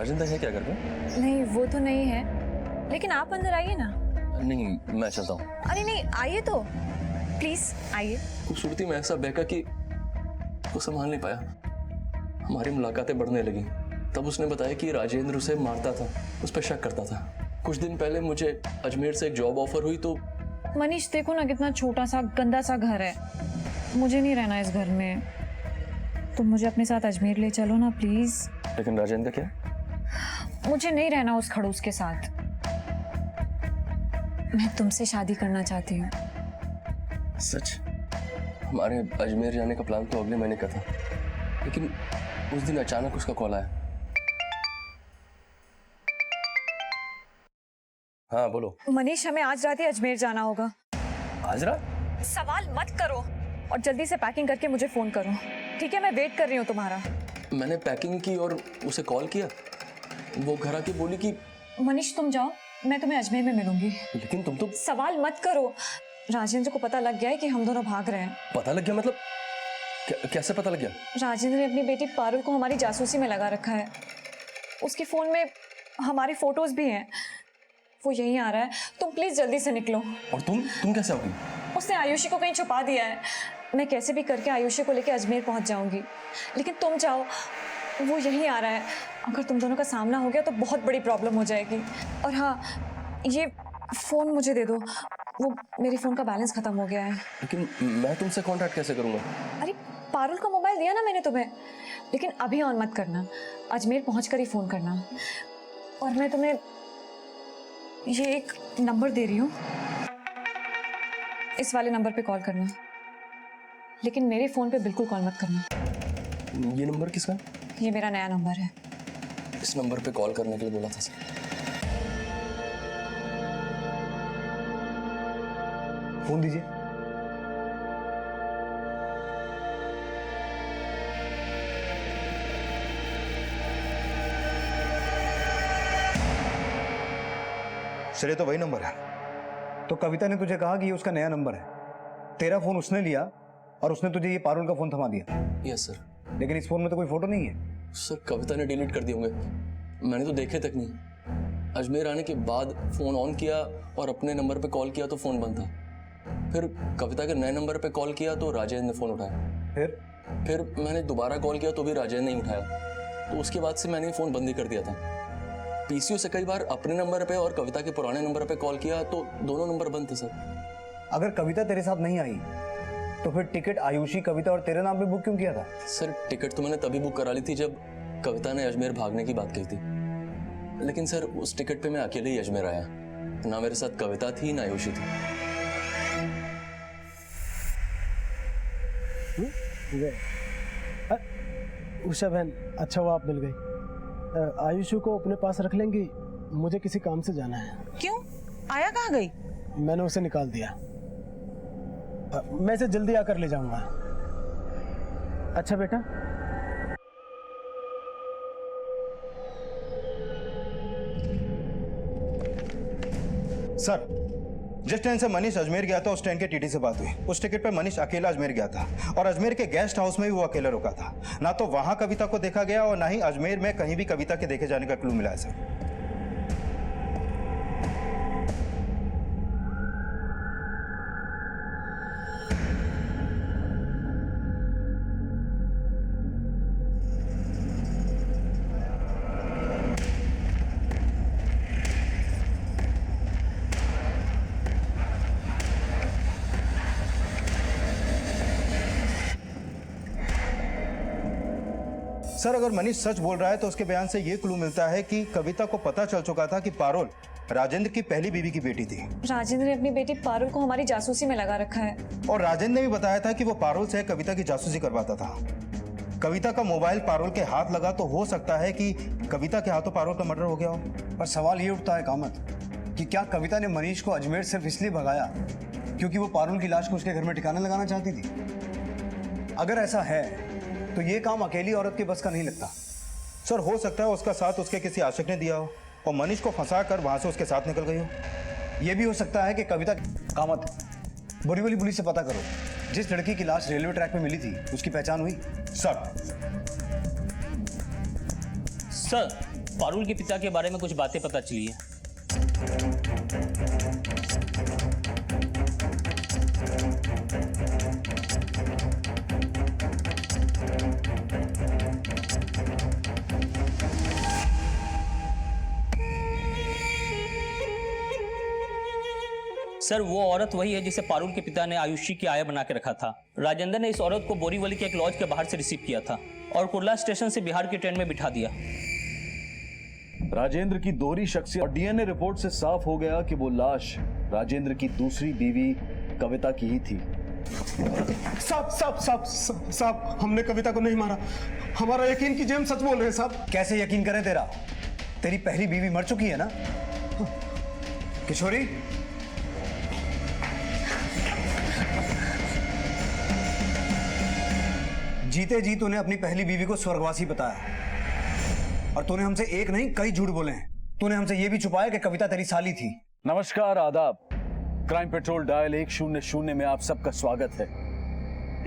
राजेंद्र है क्या घर में? नहीं वो तो नहीं है, लेकिन आप अंदर आइए ना। नहीं, मैं चलता हूँ। अरे नहीं, आइए तो प्लीज आइए। खूबसूरती में ऐसा बहका कि वो संभाल नहीं पाया। हमारी मुलाकातें बढ़ने लगी। तब उसने बताया कि राजेंद्र उसे मारता था, उस पर शक करता था। कुछ दिन पहले मुझे अजमेर से एक जॉब ऑफर हुई तो मनीष देखो ना, कितना छोटा सा गंदा सा घर है। मुझे नहीं रहना इस घर में। तुम मुझे अपने साथ अजमेर ले चलो ना प्लीज। लेकिन राजेंद्र क्या? मुझे नहीं रहना उस खड़ूस के साथ। मैं तुमसे शादी करना चाहती हूँ। सच? हमारे अजमेर जाने का प्लान तो अगले महीने का था, लेकिन उस दिन अचानक उसका कॉल आया। हाँ बोलो। मनीष, हमें आज रात ही अजमेर जाना होगा। आज रात? सवाल मत करो और जल्दी से पैकिंग करके मुझे फोन करो, ठीक है? मैं वेट कर रही हूँ तुम्हारा। मैंने पैकिंग की और उसे कॉल किया। वो घर आके बोली कि मनीष तुम जाओ, मैं तुम्हें अजमेर में मिलूंगी। लेकिन तुम तो। सवाल मत करो। राजेंद्र को पता लग गया है कि हम दोनों भाग रहे हैं। पता लग गया मतलब? कैसे पता लग गया? राजेंद्र ने अपनी बेटी पारुल को हमारी जासूसी में लगा रखा है। उसके फोन में हमारी फोटोज भी हैं। वो यहीं आ रहा है, तुम प्लीज जल्दी से निकलो। और तुम कैसे आओगी? उसने आयुषी को कहीं छुपा दिया है। मैं कैसे भी करके आयुषी को लेकर अजमेर पहुंच जाऊंगी, लेकिन तुम जाओ, वो यहीं आ रहा है। अगर तुम दोनों का सामना हो गया तो बहुत बड़ी प्रॉब्लम हो जाएगी। और हाँ, ये फोन मुझे दे दो, वो मेरे फोन का बैलेंस खत्म हो गया है। लेकिन मैं तुमसे कांटेक्ट कैसे करूंगा? अरे पारुल का मोबाइल दिया ना मैंने तुम्हें, लेकिन अभी ऑन मत करना, अजमेर पहुंचकर ही फोन करना। और मैं तुम्हें ये एक नंबर दे रही हूँ, इस वाले नंबर पे कॉल करना, लेकिन मेरे फोन पे बिल्कुल कॉल मत करना। ये नंबर किसका? ये मेरा नया नंबर है। इस नंबर पे कॉल करने के लिए बोला था सर। फोन दीजिए। सर ये तो वही नंबर है। तो कविता ने तुझे कहा कि ये उसका नया नंबर है। तेरा फोन उसने लिया और उसने तुझे ये पारुल का फोन थमा दिया। Yes sir. लेकिन इस फोन में तो कोई फोटो नहीं है। सर कविता ने डिलीट कर दिए होंगे, मैंने तो देखे तक नहीं। अजमेर आने के बाद फोन ऑन किया और अपने नंबर पे कॉल किया तो फोन बंद था। फिर कविता के नए नंबर पे कॉल किया तो राजेंद्र ने फोन उठाया। फिर मैंने दोबारा कॉल किया तो भी राजेंद्र नहीं उठाया। तो उसके बाद से मैंने फोन बंद ही कर दिया था। पीसीओ से कई बार अपने नंबर पे और कविता के पुराने नंबर पे कॉल किया तो दोनों नंबर बंद थे सर। अगर कविता तेरे साथ नहीं आई तो फिर टिकट आयुषी, कविता और तेरे नाम पे बुक क्यों किया था? सर टिकट तो मैंने तभी बुक करा ली थी जब कविता ने अजमेर भागने की बात कही थी। लेकिन सर उस टिकट पे मैं अकेले ही अजमेर आया, ना मेरे साथ कविता थी ना आयुषी थी। उषा बहन, अच्छा हुआ आप मिल गई। आयुषी को अपने पास रख लेंगी, मुझे किसी काम से जाना है। क्यों? आया कहाँ गई? मैंने उसे निकाल दिया। मैं इसे जल्दी आकर ले जाऊंगा। अच्छा बेटा। सर जिस ट्रेन से मनीष अजमेर गया था उस ट्रेन के टीटी से बात हुई। उस टिकट पर मनीष अकेला अजमेर गया था और अजमेर के गेस्ट हाउस में भी वो अकेला रुका था। ना तो वहां कविता को देखा गया और ना ही अजमेर में कहीं भी कविता के देखे जाने का क्लू मिला है सर। सर अगर मनीष सच बोल रहा है तो उसके बयान से यह क्लू मिलता है कि कविता को पता चल चुका था कि पारुल राजेंद्र की पहली बीवी की बेटी थी। राजेंद्र ने अपनी बेटी पारुल को हमारी जासूसी में लगा रखा है। और राजेंद्र ने भी बताया था कि वो पारुल से कविता की जासूसी करवाता था। कविता का मोबाइल पारुल के हाथ लगा तो हो सकता है कि कविता के हाथों पारुल का मर्डर हो गया हो। पर सवाल ये उठता है कामत कि क्या कविता ने मनीष को अजमेर सिर्फ इसलिए भगाया क्योंकि वो पारुल की लाश को उसके घर में ठिकाना लगाना चाहती थी? अगर ऐसा है तो ये काम अकेली औरत के बस का नहीं लगता। सर हो सकता है उसका साथ उसके किसी आशिक ने दिया हो और मनीष को फंसा कर वहां से उसके साथ निकल गई हो। यह भी हो सकता है कि कविता कामत बोरीवली पुलिस से पता करो, जिस लड़की की लाश रेलवे ट्रैक पे मिली थी उसकी पहचान हुई? सर पारुल के पिता के बारे में कुछ बातें पता चली है। सर, वो औरत वही है जिसे पारुल के पिता ने आयुषी की आया बना के रखा था। राजेंद्र ने इस औरत को बोरीवली के एक लॉज के बाहर से रिसीव किया था और कुर्ला स्टेशन से बिहार की ट्रेन में बिठा दिया। राजेंद्र की दोहरी शख्सियत और डीएनए रिपोर्ट से साफ हो गया कि वो लाश राजेंद्र की दूसरी बीवी कविता की ही थी। साहब, हमने कविता को नहीं मारा। हमारा यकीन कीजिए, हम सच बोल रहे हैं साहब। कैसे यकीन करें तेरा? तेरी पहली बीवी मर चुकी है ना किशोरी? जीते जी तूने अपनी पहली बीवी को स्वर्गवासी बताया और तूने हमसे एक नहीं कई झूठ बोले हैं। तूने हमसे यह भी छुपाया कि कविता तेरी साली थी। नमस्कार, आदाब। क्राइम पेट्रोल डायल 100 में आप सबका स्वागत है।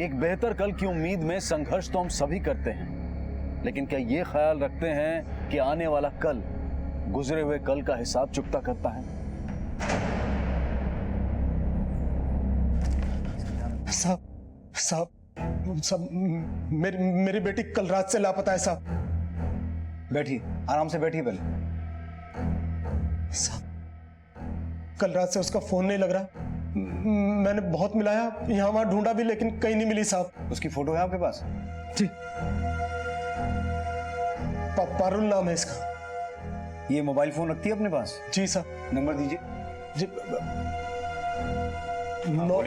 एक बेहतर कल की उम्मीद में संघर्ष तो हम सभी करते हैं, लेकिन क्या ये ख्याल रखते हैं कि आने वाला कल गुजरे हुए कल का हिसाब चुकता करता है? साहब, मेरी बेटी कल रात से लापता है साहब। बैठिए, आराम से बैठिए पहले। साहब, कल रात से उसका फोन नहीं लग रहा। मैंने बहुत मिलाया, यहाँ वहां ढूंढा भी, लेकिन कहीं नहीं मिली साहब। उसकी फोटो है आपके पास? जी, पारुल नाम है इसका। ये मोबाइल फोन रखती है अपने पास? जी साहब। नंबर दीजिए। जी, 9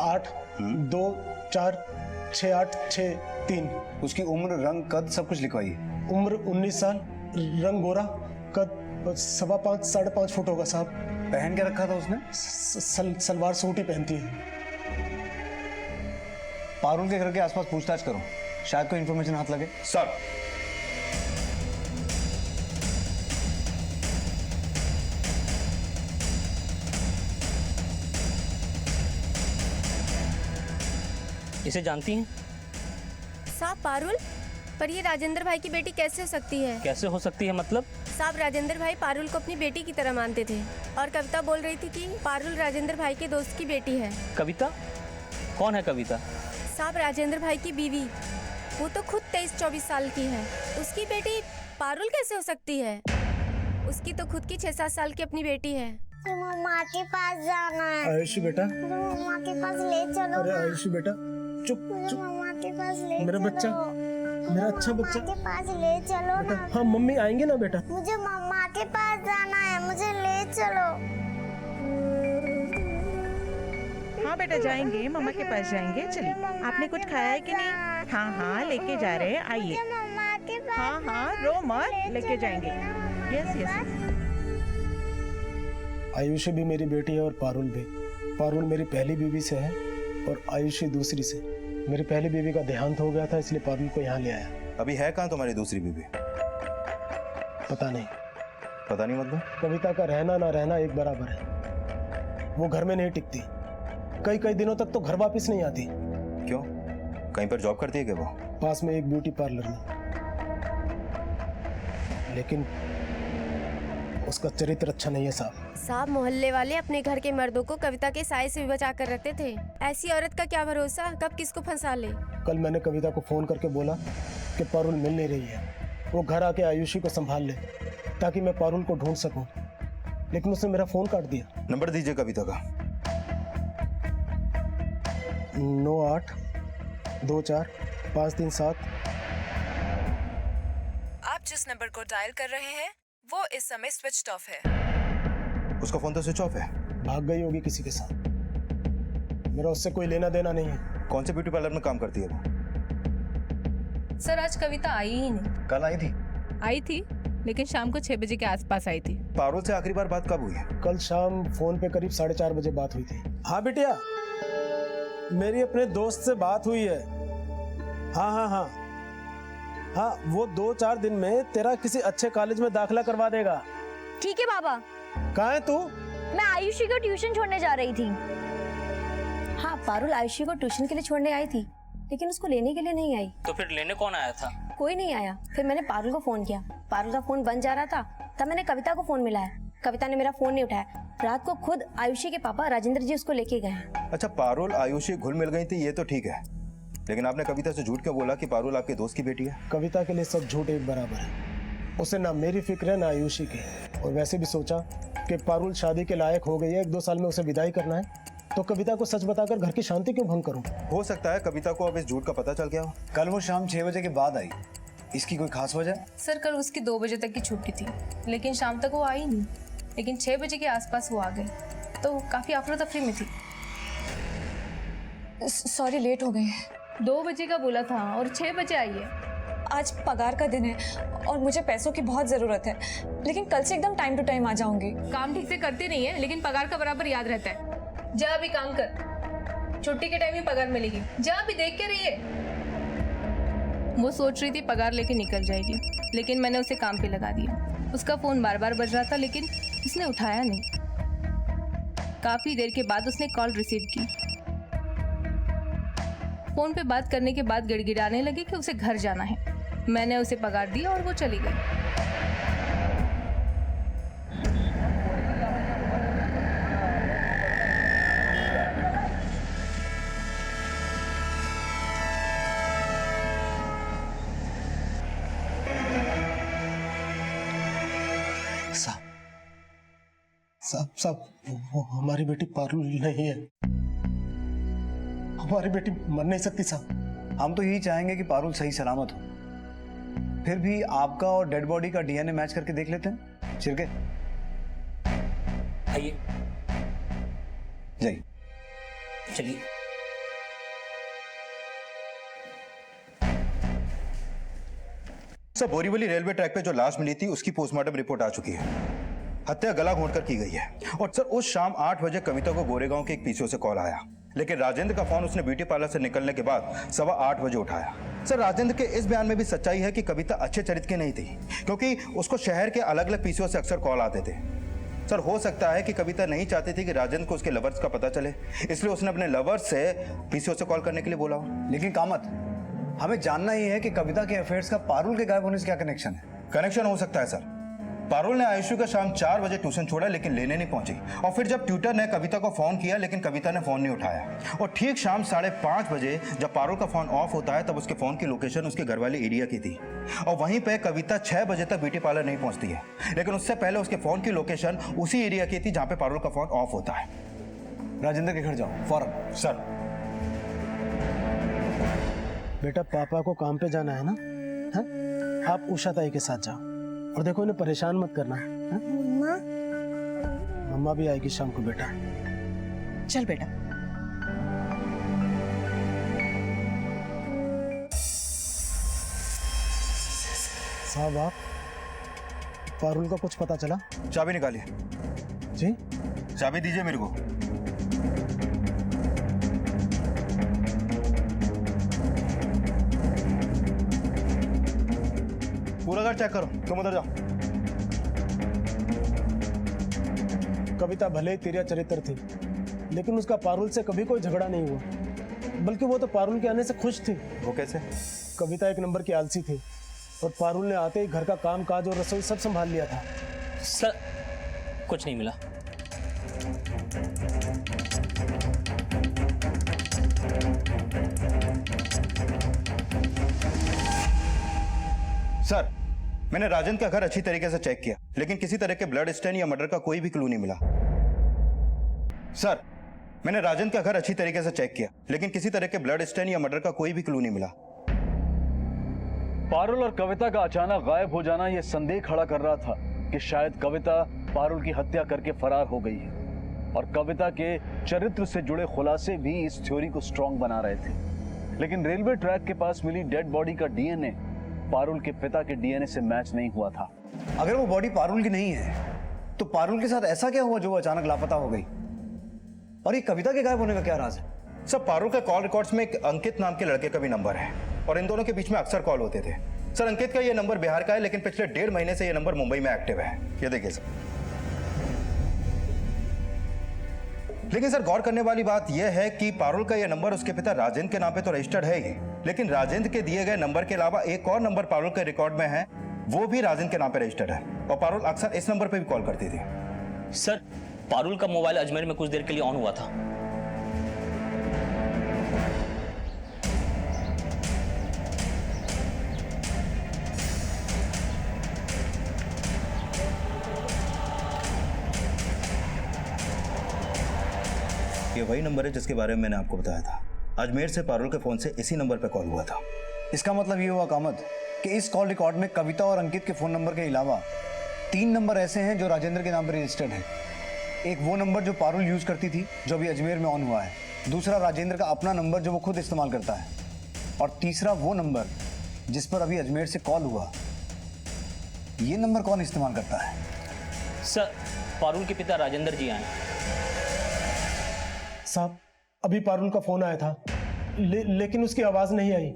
8 2 4 6 8 6 3। उसकी उम्र, रंग, कद सब कुछ लिखवाइए। उम्र 19 साल, रंग गोरा, कद 5.25 साढ़े 5 फुट होगा साहब। पहन के रखा था उसने? सलवार सूट ही पहनती है। पारुल के घर के आसपास पूछताछ करो, शायद कोई इंफॉर्मेशन हाथ लगे। सर, इसे जानती हैं? साहब पारुल, पर ये राजेंद्र भाई की बेटी कैसे हो सकती है? कैसे हो सकती है मतलब? साहब, राजेंद्र भाई पारुल को अपनी बेटी की तरह मानते थे और कविता बोल रही थी कि पारुल राजेंद्र भाई के दोस्त की बेटी है। कविता? कौन है कविता? साहब, राजेंद्र भाई की बीवी। वो तो खुद 23-24 साल की है। उसकी बेटी पारुल कैसे हो सकती है? उसकी तो खुद की 6-7 साल की अपनी बेटी है। मम्मा के पास जाना है। आयुषी बेटा, मम्मा के पास ले चलो। अरे आयुषी बेटा, चुप चुप। मम्मा के पास ले मेरा चलो। बच्चा, मेरा अच्छा बच्चा। मम्मा के पास ले चलो ना। हाँ, मम्मी आएंगे ना बेटा। मुझे मम्मा के पास जाना है, मुझे ले चलो। हाँ बेटा, जाएंगे, मम्मा के पास जाएंगे। चलिए, आपने कुछ खाया है कि नहीं? हाँ हाँ, लेके जा रहे हैं, आइए। मुझे मम्मा के पास हाँ हाँ, रो मत, लेके जाएंगे। Yes yes. आयुषी भी मेरी बेटी है और पारुल भी। पारुल मेरी पहली बीवी से है और आयुषी दूसरी से। मेरी पहली बीवी का देहांत हो गया था, इसलिए पारुल को यहाँ ले आया। अभी है कहाँ तुम्हारी दूसरी बीवी? पता नहीं। पता नहीं मतलब? कविता का रहना ना रहना एक बराबर है। वो घर में नहीं टिकती, कई कई दिनों तक तो घर वापस नहीं आती। क्यों? कहीं पर जॉब करती है क्या वो? पास में एक ब्यूटी पार्लर में, लेकिन उसका चरित्र अच्छा नहीं है साहब। साहब, मोहल्ले वाले अपने घर के मर्दों को कविता के साए से भी बचा कर रखते थे। ऐसी औरत का क्या भरोसा, कब किसको फंसा ले। कल मैंने कविता को फोन करके बोला कि पारुल मिल नहीं रही है, वो घर आके आयुषी को संभाल ले ताकि मैं पारुल को ढूंढ सकूं, लेकिन उसने मेरा फोन काट दिया। नंबर दीजिए कविता का। 9 8 2 4 5 3 7। आप जिस नंबर को डायल कर रहे हैं वो इस समय स्विच ऑफ है। उसका फोन तो स्विच ऑफ है। भाग गई होगी किसी के साथ, मेरा उससे कोई लेना देना नहीं है। कौन से ब्यूटी पार्लर में काम करती है वो? सर, आज कविता आई ही नहीं। कल आई थी? आई थी, लेकिन शाम को 6 बजे के आसपास आई थी। पारुल से आखिरी बार बात कब हुई है? कल शाम फोन पे करीब 4:30 बजे बात हुई थी। हाँ बिटिया, मेरी अपने दोस्त से बात हुई है। हाँ हाँ हाँ हाँ, वो 2-4 दिन में तेरा किसी अच्छे कॉलेज में दाखिला करवा देगा। ठीक है बाबा। कहाँ है तू? मैं आयुषी को ट्यूशन छोड़ने जा रही थी। हाँ, पारुल आयुषी को ट्यूशन के लिए छोड़ने आई थी, लेकिन उसको लेने के लिए नहीं आई। तो फिर लेने कौन आया था? कोई नहीं आया। फिर मैंने पारुल को फोन किया, पारुल का फोन बंद जा रहा था। तब मैंने कविता को फोन मिलाया, कविता ने मेरा फोन नहीं उठाया। रात को खुद आयुषी के पापा राजेंद्र जी उसको लेके गए। अच्छा, पारुल आयुषी घुल मिल गई थी ये तो ठीक है, लेकिन आपने कविता से झूठ क्यों बोला कि पारुल आपके दोस्त की बेटी है? कविता के लिए सब झूठ एक बराबर है। उसे ना मेरी फिक्र है ना आयुषी की। और वैसे भी सोचा कि पारुल शादी के लायक हो गई है, 1-2 साल में उसे विदाई करना है, तो कविता को सच बताकर घर की शांति क्यों भंग करूं? हो सकता है कविता को अब इस झूठ का पता चल गया हो। कल वो शाम 6 बजे के बाद आई, इसकी कोई खास वजह? सर कल उसकी 2 बजे तक की छुट्टी थी, लेकिन शाम तक वो आई नहीं। लेकिन 6 बजे के आसपास वो आ गई, तो काफी अफरा तफरी में थी। सॉरी, लेट हो गए। 2 बजे का बोला था और 6 बजे आई है। आज पगार का दिन है और मुझे पैसों की बहुत ज़रूरत है, लेकिन कल से एकदम टाइम टू टाइम आ जाऊंगी। काम ठीक से करती नहीं है, लेकिन पगार का बराबर याद रहता है। जा अभी काम कर, छुट्टी के टाइम ही पगार मिलेगी। जा अभी देख के रहिए। वो सोच रही थी पगार लेके निकल जाएगी, लेकिन मैंने उसे काम पे लगा दिया। उसका फोन बार बार बज रहा था, लेकिन उसने उठाया नहीं। काफी देर के बाद उसने कॉल रिसीव की। फोन पे बात करने के बाद गिड़गिड़ाने लगी कि उसे घर जाना है। मैंने उसे पगार दिया और वो चली गई। साहब, वो हमारी बेटी पारुल नहीं है। हमारी बेटी मर नहीं सकती साहब। हम तो यही चाहेंगे कि पारुल सही सलामत हो। फिर भी आपका और डेड बॉडी का डीएनए मैच करके देख लेते हैं। छिड़के आइए, जाइए। चलिए। सर, बोरीवली रेलवे ट्रैक पे जो लाश मिली थी उसकी पोस्टमार्टम रिपोर्ट आ चुकी है। हत्या गला घोंटकर की गई है। और सर, उस शाम 8 बजे कविता को गोरेगांव के एक पीसीओ से कॉल आया, लेकिन राजेंद्र का फोन उसने ब्यूटी पार्लर से निकलने के बाद 8:15 बजे उठाया। सर, राजेंद्र के इस बयान में भी सच्चाई है कि कविता अच्छे चरित्र की नहीं थी, क्योंकि उसको शहर के अलग अलग पीसीओ से अक्सर कॉल आते थे। सर, हो सकता है कि कविता नहीं चाहती थी कि राजेंद्र को उसके लवर्स का पता चले, इसलिए उसने अपने लवर्स से पीसीओ से कॉल करने के लिए बोला हो। लेकिन कामत, हमें जानना ही है कि कविता के अफेयर्स का पारुल के गायब होने से क्या कनेक्शन है? कनेक्शन हो सकता है सर। पारुल ने आयुषी का शाम 4 बजे ट्यूशन छोड़ा, लेकिन लेने नहीं पहुंची। और फिर जब ट्यूटर ने कविता को फोन किया, लेकिन कविता ने फोन नहीं उठाया। और ठीक शाम 5:30 बजे जब पारुल का फोन ऑफ होता है, तब उसके फोन की लोकेशन उसके घर वाले एरिया की थी। और वहीं पे कविता 6 बजे तक ब्यूटी पार्लर नहीं पहुंचती है, लेकिन उससे पहले उसके फोन की लोकेशन उसी एरिया की थी जहां पे पारुल का फोन ऑफ होता है। राजेंद्र के घर जाओ फौरन। सर। बेटा, पापा को काम पे जाना है ना? है? आप उषा ताई के साथ जाओ और देखो, इन्हें परेशान मत करना। मम्मा, मम्मा भी आएगी शाम को बेटा। चल बेटा। साहब, आप पारुल का कुछ पता चला? चाबी निकालिए। जी? चाबी दीजिए मेरे को। पूरा घर चेक करो। तुम उधर जाओ। कविता भले ही तिरिया चरित्र थी, लेकिन उसका पारुल से कभी कोई झगड़ा नहीं हुआ, बल्कि वो तो पारुल के आने से खुश थी। वो कैसे? कविता 1 नंबर की आलसी थी और पारुल ने आते ही घर का काम काज और रसोई सब संभाल लिया था। सर, कुछ नहीं मिला। सर, मैंने राजेंद्र का घर अच्छी तरीके से चेक किया, लेकिन किसी तरह के ब्लड स्टेन या मर्डर का कोई भी क्लू नहीं मिला। सर, मैंने राजेंद्र का घर अच्छी तरीके से चेक किया, लेकिन किसी तरह के ब्लड स्टेन या मर्डर का कोई भी क्लू नहीं मिला। पारुल और कविता का अचानक गायब हो जाना यह संदेह खड़ा कर रहा था कि शायद कविता पारुल की हत्या करके फरार हो गई है, और कविता के चरित्र से जुड़े खुलासे भी इस थ्योरी को स्ट्रॉन्ग बना रहे थे। लेकिन रेलवे ट्रैक के पास मिली डेड बॉडी का डीएनए पारुल के पिता के डीएनए से मैच नहीं हुआ था। अगर वो बॉडी पारुल की नहीं है, तो पारुल के साथ ऐसा क्या हुआ जो वो अचानक लापता हो गई? और ये कविता के गायब होने का क्या राज है? सर, पारुल के कॉल रिकॉर्ड्स में एक अंकित नाम के लड़के का भी नंबर है, और इन दोनों के बीच में अक्सर कॉल होते थे। सर, अंकित का ये नंबर बिहार का है, लेकिन पिछले 1.5 महीने से ये नंबर मुंबई में एक्टिव है। ये देखिए सर। लेकिन सर, गौर करने वाली बात यह है कि पारुल का यह नंबर उसके पिता राजेंद्र के नाम पे तो रजिस्टर्ड है ही, लेकिन राजेंद्र के दिए गए नंबर के अलावा एक और नंबर पारुल के रिकॉर्ड में है, वो भी राजेंद्र के नाम पे रजिस्टर्ड है और पारुल अक्सर इस नंबर पे भी कॉल करती थी। सर, पारुल का मोबाइल अजमेर में कुछ देर के लिए ऑन हुआ था। ये वही नंबर है जिसके बारे में मैंने आपको बताया था। अजमेर से पारुल के फोन से इसी नंबर पे कॉल हुआ था। इसका मतलब ये हुआ कामत कि इस कॉल रिकॉर्ड में कविता और अंकित के फोन नंबर के अलावा 3 नंबर ऐसे हैं जो राजेंद्र के नाम पर रजिस्टर्ड हैं। एक वो नंबर जो पारुल यूज करती थी, जो अभी अजमेर में ऑन हुआ है। दूसरा राजेंद्र का अपना नंबर जो वो खुद इस्तेमाल करता है। और तीसरा वो नंबर जिस पर अभी अजमेर से कॉल हुआ। ये नंबर कौन इस्तेमाल करता है? सर, पारुल के पिता राजेंद्र जी आए। साहब, अभी पारुल का फोन आया था, लेकिन उसकी आवाज नहीं आई,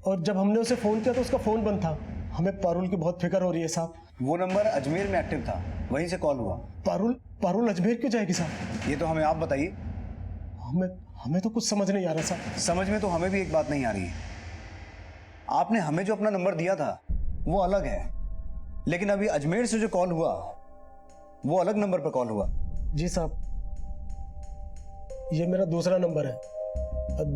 और जब हमने उसे फोन किया तो उसका फोन बंद था। हमें पारुल की बहुत फिक्र हो रही है साहब। वो नंबर अजमेर में एक्टिव था, वहीं से कॉल हुआ। पारुल अजमेर क्यों जाएगी साहब? ये तो हमें आप बताइए। हमें तो कुछ समझ नहीं आ रहा साहब। समझ में तो हमें भी एक बात नहीं आ रही है। आपने हमें जो अपना नंबर दिया था वो अलग है, लेकिन अभी अजमेर से जो कॉल हुआ वो अलग नंबर पर कॉल हुआ। जी साहब, ये मेरा दूसरा नंबर है।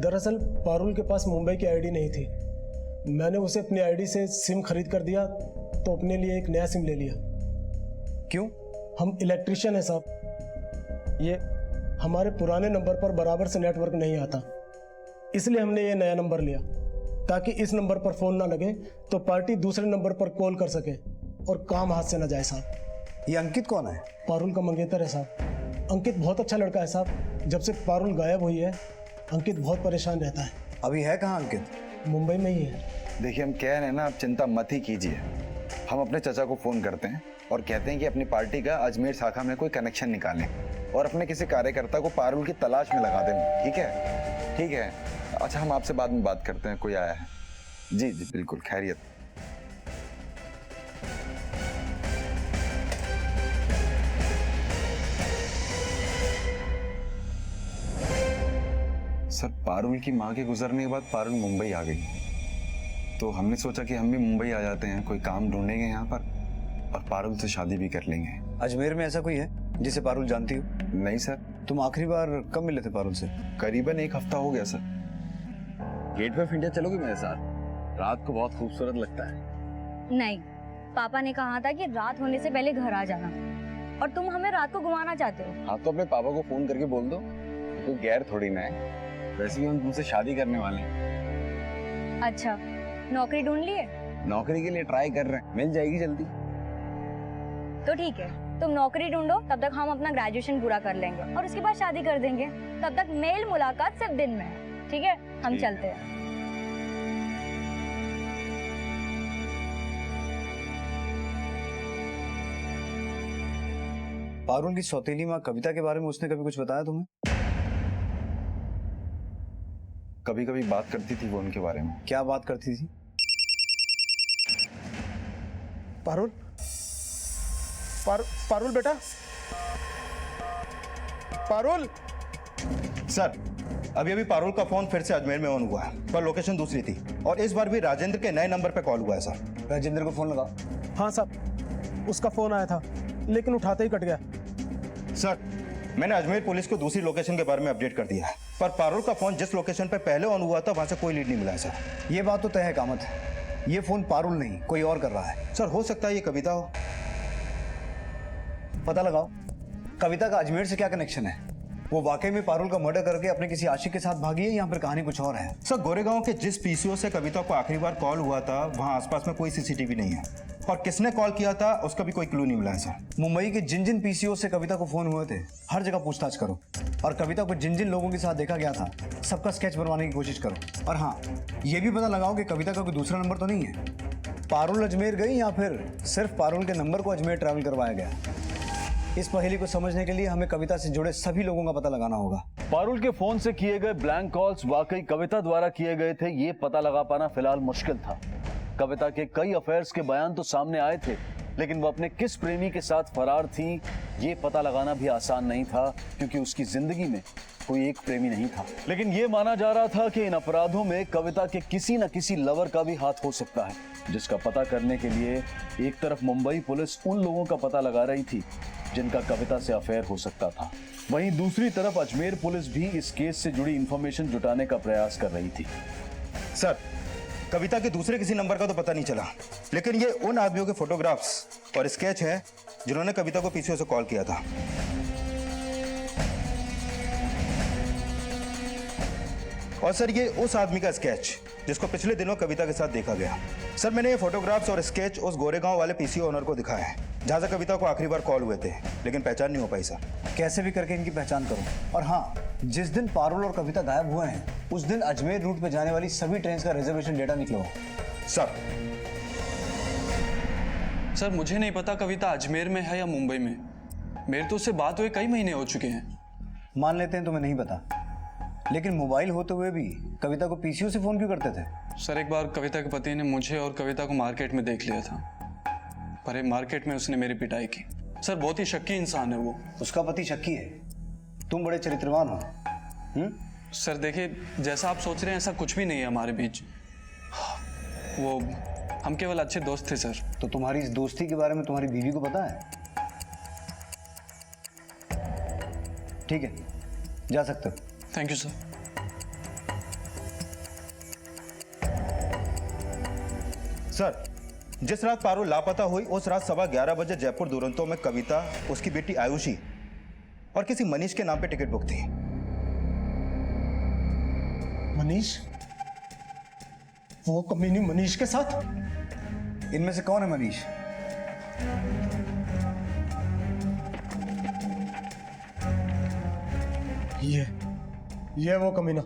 दरअसल पारुल के पास मुंबई की आईडी नहीं थी। मैंने उसे अपनी आईडी से सिम खरीद कर दिया, तो अपने लिए एक नया सिम ले लिया। क्यों? हम इलेक्ट्रिशियन हैं साहब। ये हमारे पुराने नंबर पर बराबर से नेटवर्क नहीं आता, इसलिए हमने ये नया नंबर लिया, ताकि इस नंबर पर फोन ना लगे तो पार्टी दूसरे नंबर पर कॉल कर सके और काम हाथ से ना जाए साहब। ये अंकित कौन है? पारुल का मंगेतर है साहब। अंकित बहुत अच्छा लड़का है साहब। जब से पारुल गायब हुई है, अंकित बहुत परेशान रहता है। अभी है कहाँ अंकित? मुंबई में ही है। देखिए, हम कह रहे हैं ना, आप चिंता मत ही कीजिए। हम अपने चाचा को फोन करते हैं और कहते हैं कि अपनी पार्टी का अजमेर शाखा में कोई कनेक्शन निकालें और अपने किसी कार्यकर्ता को पारुल की तलाश में लगा दें। ठीक है? ठीक है। अच्छा, हम आपसे बाद में बात करते हैं। कोई आया है? जी जी बिल्कुल, खैरियत। सर, पारुल की माँ के गुजरने के बाद पारुल मुंबई आ गई, तो हमने सोचा कि हम भी मुंबई आ जाते हैं, कोई काम ढूंढेंगे यहाँ पर और पारुल से शादी भी कर लेंगे। अजमेर में ऐसा कोई है जिसे पारुल जानती हो? नहीं सर। तुम आखिरी बार कब मिले थे पारुल से? करीबन 1 हफ्ता हो गया सर। गेटवे ऑफ इंडिया चलोगे मेरे साथ? रात को बहुत खूबसूरत लगता है। नहीं, पापा ने कहा था कि रात होने से पहले घर आ जाना, और तुम हमें रात को घुमाना चाहते हो। हाँ, तो अपने पापा को फोन करके बोल दो, कोई गैर थोड़ी ना है। वैसे भी हम तुमसे शादी करने वाले हैं। अच्छा, नौकरी ढूंढ लिए? नौकरी के लिए ट्राई कर रहे हैं, मिल जाएगी जल्दी। तो ठीक है, तुम नौकरी ढूंढो, तब तक हम अपना ग्रेजुएशन पूरा कर लेंगे और उसके बाद शादी कर देंगे। तब तक मेल मुलाकात सिर्फ दिन में है। ठीक है? हम चलते हैं। पारुल की सौतेली माँ कविता के बारे में उसने कभी कुछ बताया तुम्हें? कभी कभी बात करती थी वो उनके बारे में। क्या बात करती थी? पारुल पारुल बेटा, पारुल। सर, अभी पारुल का फोन फिर से अजमेर में ऑन हुआ है, पर लोकेशन दूसरी थी और इस बार भी राजेंद्र के नए नंबर पे कॉल हुआ है सर। राजेंद्र को फोन लगाओ। हाँ साहब, उसका फोन आया था, लेकिन उठाते ही कट गया। सर, मैंने अजमेर पुलिस को दूसरी लोकेशन के बारे में अपडेट कर दिया है, पर पारुल का फोन जिस लोकेशन पे पहले ऑन हुआ था वहां से कोई लीड नहीं मिला है सर। ये बात तो तय है कामत, ये फोन पारुल नहीं कोई और कर रहा है। सर, हो सकता है ये कविता हो। पता लगाओ कविता का अजमेर से क्या कनेक्शन है। वो वाकई में पारुल का मर्डर करके अपने किसी आशिक के साथ भागी है या फिर कहानी कुछ और है? सर, गोरेगांव के जिस पीसीओ से कविता को आखिरी बार कॉल हुआ था वहां आसपास में कोई सीसीटीवी नहीं है और किसने कॉल किया था उसका भी कोई क्लू नहीं मिला है सर। मुंबई के जिन जिन पीसीओ से कविता को फोन हुए थे हर जगह पूछताछ करो और कविता को जिन जिन लोगों के साथ देखा गया था सबका स्केच बनवाने की कोशिश करो। और हाँ, ये भी पता लगाओ कि कविता का कोई दूसरा नंबर तो नहीं है। पारुल अजमेर गई या फिर सिर्फ पारुल के नंबर को अजमेर ट्रैवल करवाया गया। इस पहेली को समझने के लिए हमें कविता से जुड़े सभी लोगों का पता लगाना होगा। पारुल के फोन से किए गए ब्लैंक कॉल्स वाकई कविता द्वारा किए गए थे, ये पता लगा पाना फिलहाल मुश्किल था। कविता के कई अफेयर्स के बयान तो सामने आए थे, लेकिन वो अपने किस प्रेमी के साथ फरार थी ये पता लगाना भी आसान नहीं था, क्योंकि उसकी जिंदगी में कोई एक प्रेमी नहीं था। लेकिन ये माना जा रहा था कि इन अपराधों में कविता के किसी न किसी लवर का भी हाथ हो सकता है, जिसका पता करने के लिए एक तरफ मुंबई पुलिस उन लोगों का पता लगा रही थी जिनका कविता से अफेयर हो सकता था, वहीं दूसरी तरफ अजमेर पुलिस भी इस केस से जुड़ी इंफॉर्मेशन जुटाने का प्रयास कर रही थी। सर, कविता के दूसरे किसी नंबर का तो पता नहीं चला, लेकिन ये उन आदमियों के फोटोग्राफ्स और स्केच है जिन्होंने कविता को पीसीओ से कॉल किया था। और सर, ये उस आदमी का स्केच जिसको पिछले दिनों कविता के साथ देखा गया। सर, मैंने ये फोटोग्राफ्स और स्केच उस गोरेगांव वाले पीसीओ ओनर को दिखाया है जहां से कविता को आखिरी बार कॉल हुए थे, लेकिन पहचान नहीं हो पाई सर। कैसे भी करके इनकी पहचान करो। और हाँ, जिस दिन पारुल और कविता गायब हुए हैं उस दिन अजमेर रूट पे जाने वाली सभी ट्रेन का रिजर्वेशन डेटा निकलवाओ। सर, मुझे नहीं पता कविता अजमेर में है या मुंबई में। मेरे तो उससे बात हुए कई महीने हो चुके हैं। मान लेते हैं तुम्हें नहीं पता, लेकिन मोबाइल होते हुए भी कविता को पीसीओ से फोन क्यों करते थे? सर, एक बार कविता के पति ने मुझे और कविता को मार्केट में देख लिया था, पर मार्केट में उसने मेरी पिटाई की। सर, बहुत ही शक्की इंसान है वो। उसका पति शक्की है, तुम बड़े चरित्रवान हो। सर देखिए, जैसा आप सोच रहे हैं ऐसा कुछ भी नहीं है हमारे बीच। वो हम केवल अच्छे दोस्त थे सर। तो तुम्हारी इस दोस्ती के बारे में तुम्हारी बीवी को पता है? ठीक है, जा सकते हो। Thank you sir. सर, जिस रात पारुल लापता हुई उस रात 11:15 बजे जयपुर दुरंतो में कविता, उसकी बेटी आयुषी और किसी मनीष के नाम पे टिकट बुक थी। मनीष? वो कमीनी मनीष के साथ? इनमें से कौन है मनीष? ये वो कमीना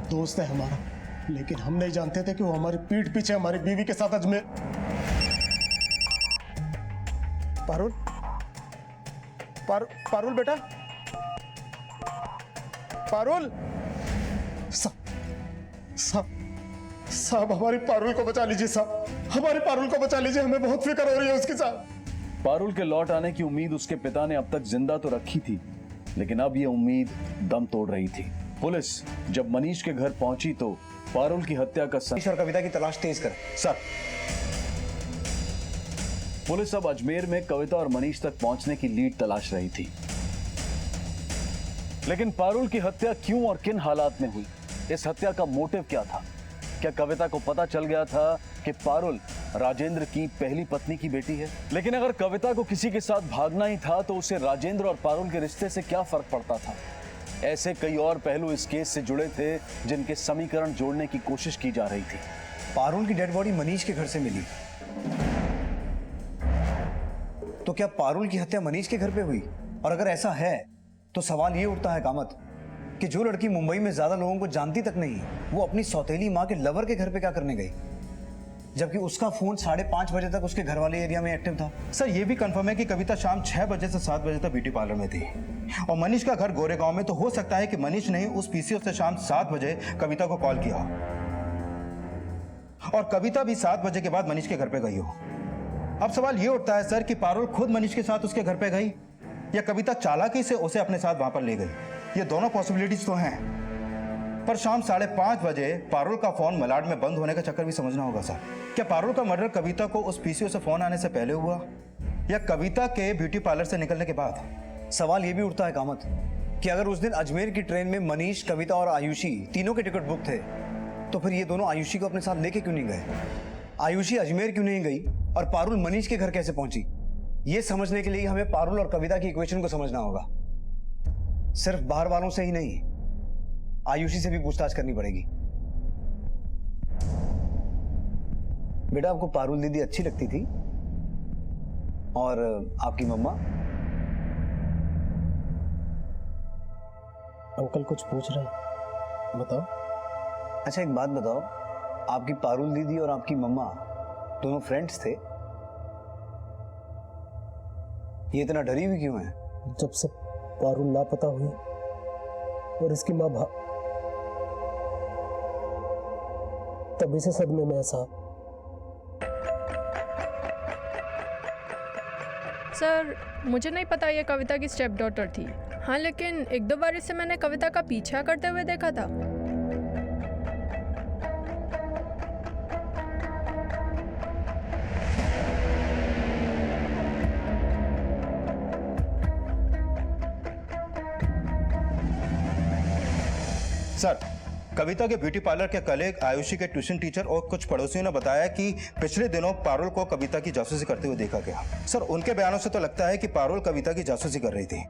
दोस्त है हमारा, लेकिन हम नहीं जानते थे कि वो हमारी पीठ पीछे हमारी बीवी के साथ अजमेर। पारुल, पारुल बेटा, पारुल। साहब, हमारी पारुल को बचा लीजिए साहब, हमारी पारुल को बचा लीजिए, हमें बहुत फिक्र हो रही है उसके साथ। पारुल के लौट आने की उम्मीद उसके पिता ने अब तक जिंदा तो रखी थी, लेकिन अब ये उम्मीद दम तोड़ रही थी। पुलिस जब मनीष के घर पहुंची तो पारुल की हत्या का और कविता की तलाश तेज कर। सर, पुलिस अब अजमेर में कविता और मनीष तक पहुंचने की लीड तलाश रही थी, लेकिन पारुल की हत्या क्यों और किन हालात में हुई? इस हत्या का मोटिव क्या था? क्या कविता को पता चल गया था कि पारुल राजेंद्र की पहली पत्नी की बेटी है? लेकिन अगर कविता को किसी के साथ भागना ही था तो उसे राजेंद्र और पारुल के रिश्ते से क्या फर्क पड़ता था? ऐसे कई और पहलू इस केस से जुड़े थे जिनके समीकरण जोड़ने की कोशिश की जा रही थी। पारुल की डेड बॉडी मनीष के घर से मिली, तो क्या पारुल की हत्या मनीष के घर पे हुई? और अगर ऐसा है तो सवाल ये उठता है कामत कि जो लड़की मुंबई में ज्यादा लोगों को जानती तक नहीं, वो अपनी सौतेली माँ के लवर के घर पे क्या करने गई, जबकि उसका फोन 5:30 बजे तक उसके घर वाले एरिया में एक्टिव था। सर, ये भी कंफर्म है कि कविता शाम 6 बजे से 7 बजे तक ब्यूटी पार्लर में थी और मनीष का घर गोरेगांव में, तो हो सकता है कि मनीष ने उस पीसीओ से शाम 7 बजे कविता को कॉल किया और कविता भी 7 बजे के बाद मनीष के घर पे गई हो। अब सवाल ये उठता है सर कि पारुल खुद मनीष के साथ उसके घर पे गई या कविता चालाकी से उसे अपने साथ वहां पर ले गई। ये दोनों पॉसिबिलिटीज तो हैं, पर शाम 5:30 बजे पारुल का फोन मलाड में बंद होने का चक्कर भी समझना होगा सर। क्या पारुल का मर्डर कविता को उस पीसीओ से फोन आने से पहले हुआ या कविता के ब्यूटी पार्लर से निकलने के बाद? सवाल ये भी उठता है कामत कि अगर उस दिन अजमेर की ट्रेन में मनीष, कविता और आयुषी तीनों के टिकट बुक थे, तो फिर ये दोनों आयुषी को अपने साथ लेके क्यों नहीं गए? आयुषी अजमेर क्यों नहीं गई और पारुल मनीष के घर कैसे पहुंची? ये समझने के लिए हमें पारुल और कविता की इक्वेशन को समझना होगा। सिर्फ बाहर वालों से ही नहीं, आयुषी से भी पूछताछ करनी पड़ेगी। बेटा, आपको पारुल दीदी अच्छी लगती थी और आपकी मम्मा? अंकल कुछ पूछ रहे हैं, बताओ। अच्छा, एक बात बताओ, आपकी पारुल दीदी और आपकी मम्मा दोनों फ्रेंड्स थे? ये इतना डरी हुई क्यों है? जब से पारुल लापता हुई और इसकी माँ तभी से सदमे में है साहब। सर मुझे नहीं पता ये कविता की स्टेप डॉटर थी। हाँ लेकिन एक दो बार इसे मैंने कविता का पीछा करते हुए देखा था। सर, कविता के ब्यूटी पार्लर के कलीग आयुषी के ट्यूशन टीचर और कुछ पड़ोसियों ने बताया कि पिछले दिनों पारुल को कविता की जासूसी करते हुए देखा गया। सर, उनके बयानों से तो लगता है कि पारुल कविता की जासूसी कर रही थी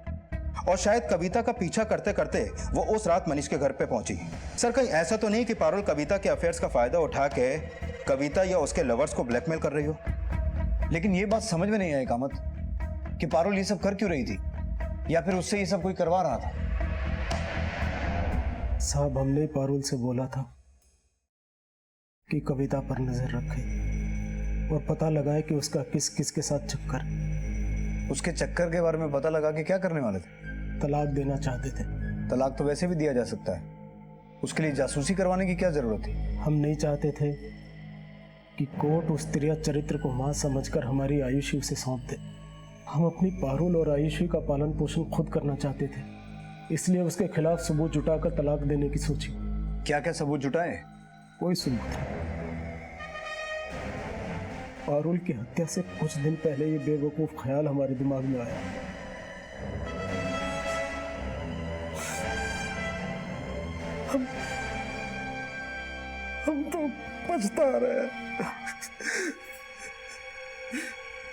और शायद कविता का पीछा करते करते वो उस रात मनीष के घर पे पहुंची। सर, कहीं ऐसा तो नहीं कि पारुल कविता के अफेयर्स का फायदा उठा के कविता या उसके लवर्स को ब्लैकमेल कर रही हो? लेकिन ये बात समझ में नहीं आई कामत कि पारुल ये सब कर क्यों रही थी, या फिर उससे ये सब कोई करवा रहा था। साहब, हमने पारुल से बोला था कि कविता पर नजर रखे और पता लगाए कि उसका किस किस के साथ चक्कर। उसके चक्कर के बारे में पता लगा के क्या करने वाले थे? तलाक देना चाहते थे। तलाक तो वैसे भी दिया जा सकता है, उसके लिए जासूसी करवाने की क्या जरूरत थी? हम नहीं चाहते थे कि कोर्ट उस त्रिया चरित्र को मां समझकर हमारी आयुषी उसे सौंप दे। हम अपनी पारुल और आयुषी का पालन पोषण खुद करना चाहते थे, इसलिए उसके खिलाफ सबूत जुटाकर तलाक देने की सोची। क्या क्या सबूत जुटाए? कोई सबूत। पारुल की हत्या से कुछ दिन पहले ये बेवकूफ ख्याल हमारे दिमाग में आया। हम तो पछता रहे हैं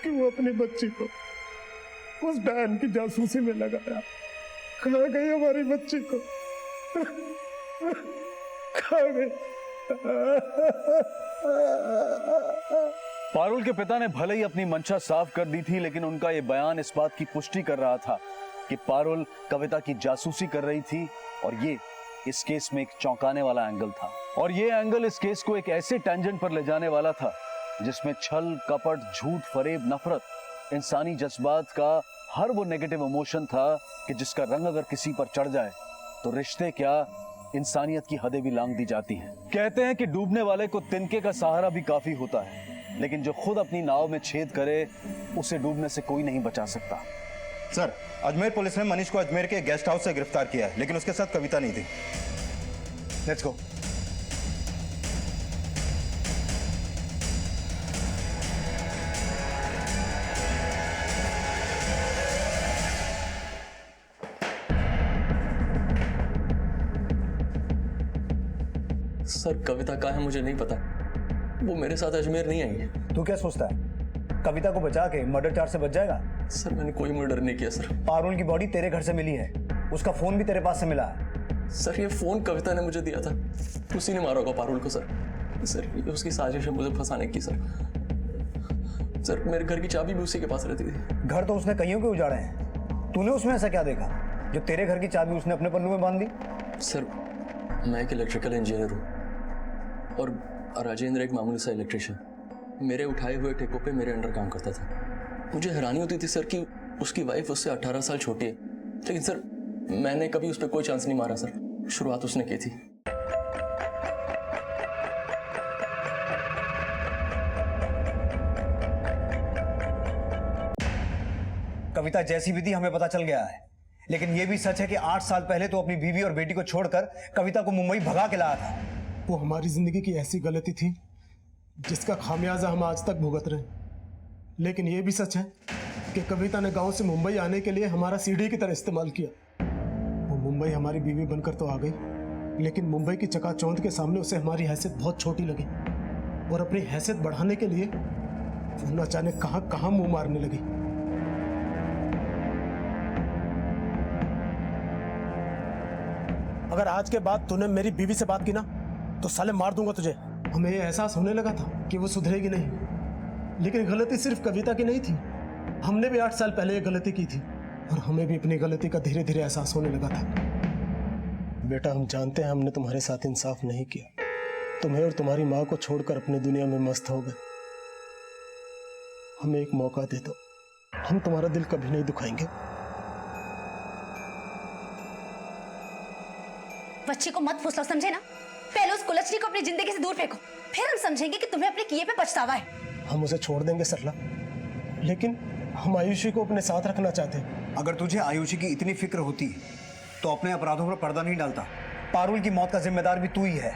कि वो अपनी बच्ची को उस डायन की जासूसी में लगाया। कहाँ गई हमारी बच्ची को? कहाँ गई? पारुल के पिता ने भले ही अपनी मंशा साफ कर दी थी, लेकिन उनका यह बयान इस बात की पुष्टि कर रहा था कि पारुल कविता की जासूसी कर रही थी और ये इस केस में एक चौंकाने वाला एंगल था। और ये एंगल इस केस को एक ऐसे टेंजेंट पर ले जाने वाला था जिसमें छल, कपट, झूठ, फरेब, नफरत, इंसानी जज्बात का हर वो नेगेटिव इमोशन था कि जिसका रंग अगर किसी पर चढ़ जाए तो रिश्ते क्या, इंसानियत की हदें भी लांग दी जाती हैं। कहते हैं कि डूबने वाले को तिनके का सहारा भी काफी होता है, लेकिन जो खुद अपनी नाव में छेद करे उसे डूबने से कोई नहीं बचा सकता। सर, अजमेर पुलिस ने मनीष को अजमेर के गेस्ट हाउस से गिरफ्तार किया है, लेकिन उसके साथ कविता नहीं थी। Let's go. सर, कविता कहाँ है मुझे नहीं पता, वो मेरे साथ अजमेर नहीं आई। तू क्या सोचता है कविता को बचा के मर्डर चार्ज से बच जाएगा? सर, मैंने कोई मर्डर नहीं किया सर। पारुल की बॉडी तेरे घर से मिली है, उसका फोन भी तेरे पास से मिला है। सर, ये फोन कविता ने मुझे दिया था, उसी ने मारा होगा पारुल को। सर, ये उसकी साजिश है मुझे फंसाने की। सर, मेरे घर की चाबी भी उसी के पास रहती थी। घर तो उसने कईयों के उजाड़े हैं, तूने उसमें ऐसा क्या देखा जो तेरे घर की चाबी उसने अपने पन्नू में बांध दी? सर, मैं एक इलेक्ट्रिकल इंजीनियर हूँ और राजेंद्र एक मामूली सा इलेक्ट्रिशियन। मेरे उठाए हुए ठेकों पे मेरे अंडर काम करता था। मुझे हैरानी होती थी सर कि उसकी वाइफ उससे 18 साल छोटी है, लेकिन सर मैंने कभी उस पर कोई चांस नहीं मारा सर। शुरुआत उसने की थी। कविता जैसी भी थी हमें पता चल गया है, लेकिन यह भी सच है कि 8 साल पहले तो अपनी बीवी और बेटी को छोड़कर कविता को मुंबई भगा के लाया था। वो हमारी जिंदगी की ऐसी गलती थी जिसका खामियाजा हम आज तक भुगत रहे हैं। लेकिन यह भी सच है कि कविता ने गांव से मुंबई आने के लिए हमारा सीढ़ी की तरह इस्तेमाल किया। वो मुंबई हमारी बीवी बनकर तो आ गई, लेकिन मुंबई की चकाचौंध के सामने उसे हमारी हैसियत बहुत छोटी लगी और अपनी हैसियत बढ़ाने के लिए वो न जाने कहां कहां मुंह मारने लगी। अगर आज के बाद तूने मेरी बीवी से बात की ना तो साले मार दूंगा तुझे। हमें ये एहसास होने लगा था कि वो सुधरेगी नहीं, लेकिन गलती सिर्फ कविता की नहीं थी। हमने भी 8 साल पहले ये गलती की थी और हमें भी अपनी गलती का धीरे धीरे एहसास होने लगा था। बेटा, हम जानते हैं हमने तुम्हारे साथ इंसाफ नहीं किया। तुम्हें और तुम्हारी माँ को छोड़कर अपनी दुनिया में मस्त हो गए। हमें एक मौका दे दो, हम तुम्हारा दिल कभी नहीं दुखाएंगे। बच्ची को मत फुसलाओ, समझे ना? पहले उस कुलच्छनी को अपनी जिंदगी से दूर फेंको, फिर हम समझेंगे कि तुम्हें अपने किए पे पछतावा है। हम उसे छोड़ देंगे सरला, लेकिन हम आयुषी को अपने साथ रखना चाहते हैं। अगर तुझे आयुषी की इतनी फिक्र होती तो अपने अपराधों पर पर्दा नहीं डालता। पारुल की मौत का जिम्मेदार भी तू ही है,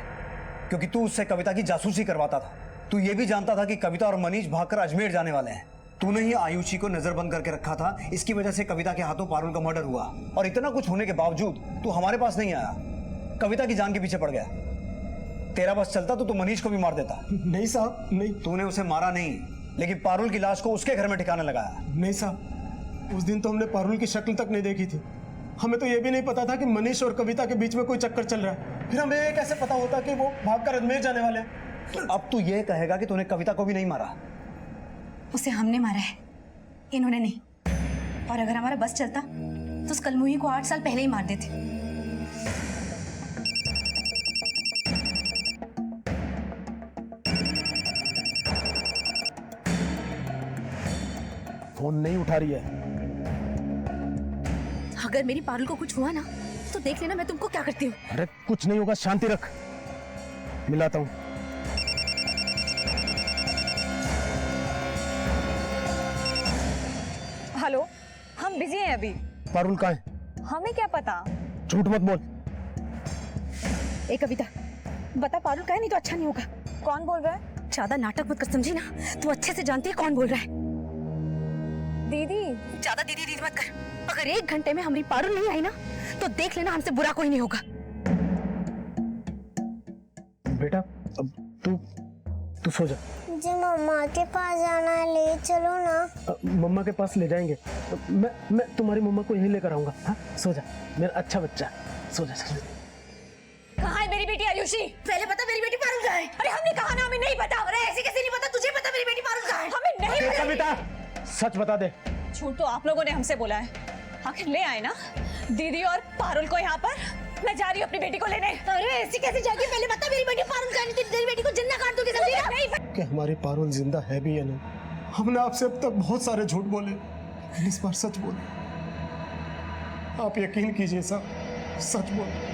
क्योंकि तू उससे कविता की जासूसी करवाता था। तू ये भी जानता था कि कविता और मनीष भागकर अजमेर जाने वाले हैं। तूने ही आयुषी को नजरबंद करके रखा था। इसकी वजह से कविता के हाथों पारुल का मर्डर हुआ, और इतना कुछ होने के बावजूद तू हमारे पास नहीं आया, कविता की जान के पीछे पड़ गया। तेरा बस चलता तो तू मनीष को भी मार देता। नहीं साहब, नहीं। तूने उसे मारा नहीं, लेकिन पारुल की लाश को उसके घर में ठिकाने लगाया। नहीं साहब, उस दिन तो हमने पारुल की शक्ल तक नहीं देखी थी। हमें तो ये भी नहीं पता था कि मनीष और कविता के बीच में कोई चक्कर चल रहा है। फिर हमें ये कैसे पता होता कि वो भागकर अजमेर जाने वाले हैं? तो अब तू ये कहेगा कि तूने कविता को भी नहीं मारा? उसे हमने मारा है, इन्होंने नहीं। और अगर हमारा बस चलता तो उस कलमुही को 8 साल पहले ही मार देते। फोन नहीं उठा रही है। अगर मेरी पारुल को कुछ हुआ ना तो देख लेना मैं तुमको क्या करती हूँ। अरे कुछ नहीं होगा, शांति रख, मिलाता हूँ। हेलो, हम बिजी हैं अभी। पारुल कहाँ है? हमें क्या पता। झूठ मत बोल। ए कविता, बता पारुल कहाँ है, नहीं तो अच्छा नहीं होगा। कौन बोल रहा है? ज्यादा नाटक मत कर, समझी ना? तू अच्छे से जानती है कौन बोल रहा है। दीदी। ज्यादा दीदी दीदी मत कर। अगर 1 घंटे में हमारी पारुल नहीं आई ना तो देख लेना हमसे बुरा कोई नहीं होगा। बेटा अब तू सो जा। मुझे मम्मा के पास जाना है, ले चलो ना। मम्मा के पास ले जाएंगे। मैं तुम्हारी मम्मा को यहीं लेकर आऊंगा। हाँ, सो जा मेरा अच्छा बच्चा, सो जा। कहाँ है मेरी बेटी आयुषी? पहले बता मेरी बेटी पारुल कहाँ है? अरे हमने कहा ना हमें नहीं पता। अरे ऐसे कैसे नहीं पता? तुझे पता मेरी बेटी पारुल कहाँ है? हमें नहीं पता। बेटा सच बता दे। झूठ तो आप लोगों ने हमसे बोला है। आखिर ले आए ना दीदी और पारुल को यहाँ पर। मैं जा रही हूँ अपनी बेटी को लेने। अरे ऐसे कैसे जाएगी? पहले बता मेरी बेटी पारुल कहाँ है, नहीं तो तेरी बेटी को जिंदा काट दूंगी, समझी ना? नहीं। कि हमारी पारुल जिंदा है भी या नहीं। हमने आपसे अब तक बहुत सारे झूठ बोले, इस बार सच बोले। आप यकीन कीजिए साहब, सच बोले।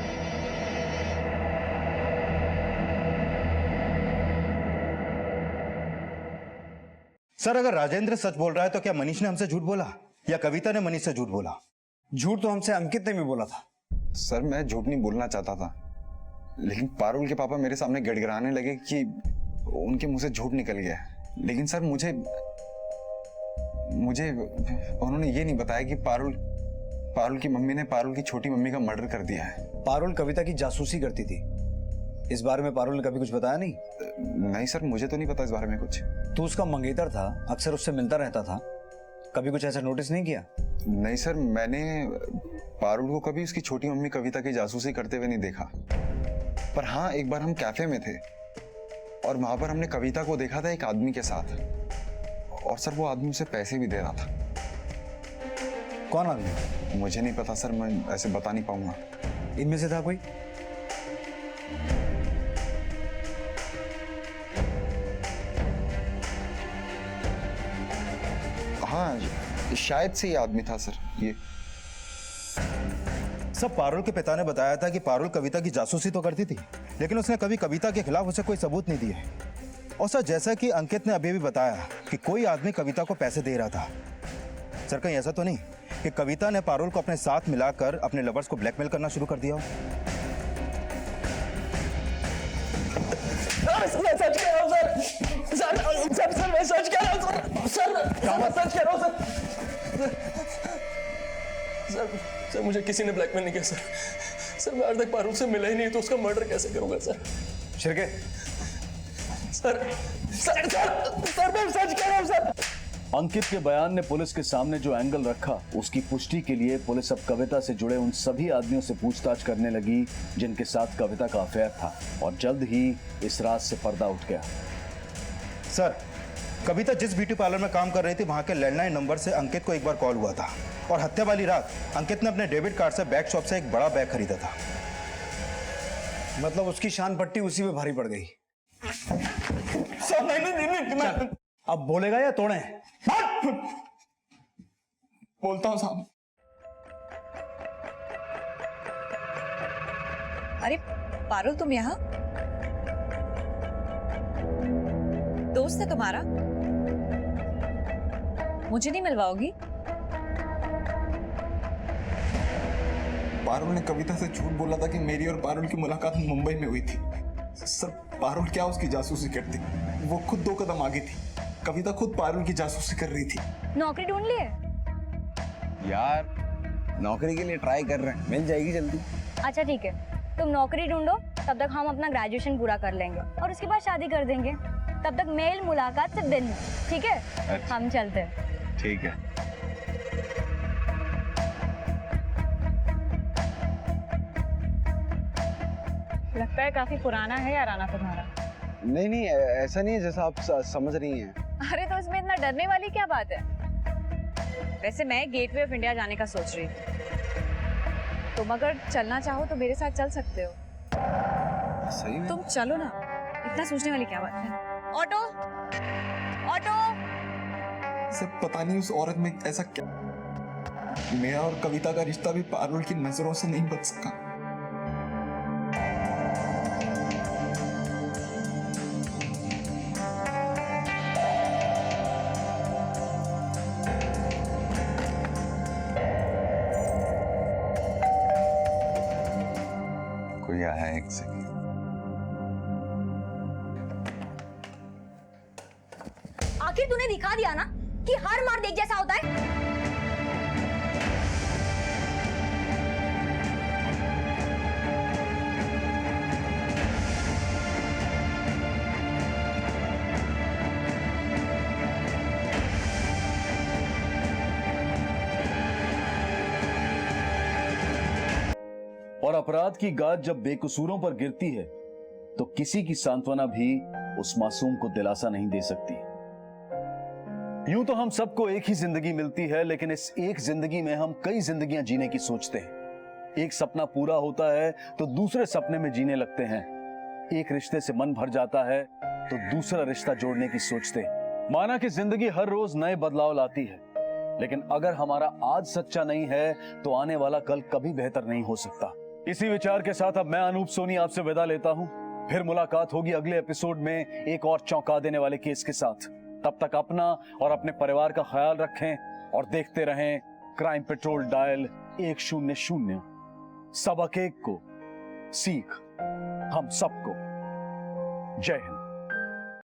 सर, अगर राजेंद्र सच बोल रहा है तो क्या मनीष ने हमसे झूठ बोला या कविता ने मनीष से झूठ बोला? झूठ तो हमसे अंकित ने भी बोला था। सर, मैं झूठ नहीं बोलना चाहता था, लेकिन पारुल के पापा मेरे सामने गड़गड़ाने लगे कि उनके मुंह से झूठ निकल गया। लेकिन सर मुझे उन्होंने ये नहीं बताया कि पारुल की मम्मी ने पारुल की छोटी मम्मी का मर्डर कर दिया है। पारुल कविता की जासूसी करती थी। इस बारे में पारुल ने कभी कुछ बताया नहीं? नहीं सर, मुझे तो नहीं पता इस बारे में कुछ। तू उसका मंगेतर था, अक्सर उससे मिलता रहता था, कभी कुछ ऐसा नोटिस नहीं किया? नहीं सर, मैंने पारुल को कभी उसकी छोटी मम्मी कविता की जासूसी करते हुए नहीं देखा। पर हाँ, एक बार हम कैफे में थे और वहां पर हमने कविता को देखा था एक आदमी के साथ, और सर वो आदमी उसे पैसे भी दे रहा था। कौन आदमी? मुझे नहीं पता सर, मैं ऐसे बता नहीं पाऊंगा। इनमें से था कोई? हाँ, शायद से ये आदमी था सर। ये सब पारुल के पिता ने बताया था कि पारुल कविता की जासूसी तो करती थी, लेकिन उसने कभी कविता के खिलाफ उसे कोई सबूत नहीं दिए। और सर, जैसा कि अंकित ने अभी भी बताया कि कोई आदमी कविता को पैसे दे रहा था। सर, कहीं ऐसा तो नहीं कि कविता ने पारुल को अपने साथ मिलाकर अपने लवर्स को ब्लैकमेल करना शुरू कर दिया हो? मैं सच कह रहा हूँ सर, मैं सच कह रहा हूँ सर, मैं सच कह रहा हूँ सर, मुझे किसी ने ब्लैकमेल नहीं किया सर, मैं आज तक पारुल से मिला ही नहीं, तो उसका मर्डर कैसे करूंगा सर? शिरके, सर मैं सच कह रहा हूँ सर। अंकित के बयान ने पुलिस के सामने जो एंगल रखा, उसकी पुष्टि के लिए पुलिस अब कविता से जुड़े उन सभी आदमियों से पूछताछ करने लगी जिनके साथ कविता का अफेयर था, और जल्द ही इस राज से पर्दा उठ गया। सर, कविता जिस ब्यूटी पार्लर में काम कर रही थी वहां के लैंडलाइन नंबर से अंकित को एक बार कॉल हुआ था, और हत्या वाली रात अंकित ने अपने डेबिट कार्ड से बैग शॉप से एक बड़ा बैग खरीदा था। मतलब उसकी शान पट्टी उसी में भारी पड़ गई। नहीं, अब बोलेगा या तोड़े? बोलता हूँ साहब। अरे पारुल, तुम यहाँ? दोस्त है तुम्हारा? मुझे नहीं मिलवाओगी? पारुल ने कविता से झूठ बोला था कि मेरी और पारुल की मुलाकात मुंबई में हुई थी। सर, पारुल क्या उसकी जासूसी करती? वो खुद 2 कदम आगे थी। कविता खुद पारुल की जासूसी कर रही थी। नौकरी ढूंढ लिए? यार नौकरी के लिए ट्राई कर रहे हैं, मिल जाएगी जल्दी। अच्छा ठीक है, तुम नौकरी ढूंढो, तब तक हम अपना ग्रेजुएशन पूरा कर लेंगे और उसके बाद शादी कर देंगे। तब तक मेल मुलाकात सिर्फ दिन में, ठीक है? अच्छा। हम चलते हैं। ठीक है। लगता है काफी पुराना है यार आना तुम्हारा। नहीं नहीं, ऐसा नहीं है जैसा आप समझ रही हैं। अरे तो इसमें इतना डरने वाली क्या बात है? वैसे मैं गेटवे ऑफ इंडिया जाने का सोच रही थी। तुम अगर चलना चाहो तो मेरे साथ चल सकते हो। सही में? तुम चलो ना, इतना सोचने वाली क्या बात है? Auto, auto. सर, पता नहीं उस औरत में ऐसा क्या, मेरा और कविता का रिश्ता भी पारुल की नजरों से नहीं बच सका। कोई आया है, एक सेकंड। आखिर तूने दिखा दिया ना कि हर मार देख जैसा होता है। और अपराध की गाज जब बेकसूरों पर गिरती है तो किसी की सांत्वना भी उस मासूम को दिलासा नहीं दे सकती। यूं तो हम सबको एक ही जिंदगी मिलती है, लेकिन इस एक जिंदगी में हम कई जिंदगियां जीने की सोचते हैं। एक सपना पूरा होता है तो दूसरे सपने में जीने लगते हैं। एक रिश्ते से मन भर जाता है तो दूसरा रिश्ता जोड़ने की सोचते हैं। माना कि जिंदगी हर रोज नए बदलाव लाती है, लेकिन अगर हमारा आज सच्चा नहीं है तो आने वाला कल कभी बेहतर नहीं हो सकता। इसी विचार के साथ अब मैं अनूप सोनी आपसे विदा लेता हूं। फिर मुलाकात होगी अगले एपिसोड में एक और चौंका देने वाले केस के साथ। तब तक अपना और अपने परिवार का ख्याल रखें और देखते रहें क्राइम पेट्रोल डायल 100। सबक एक को सीख हम सबको। जय हिंद।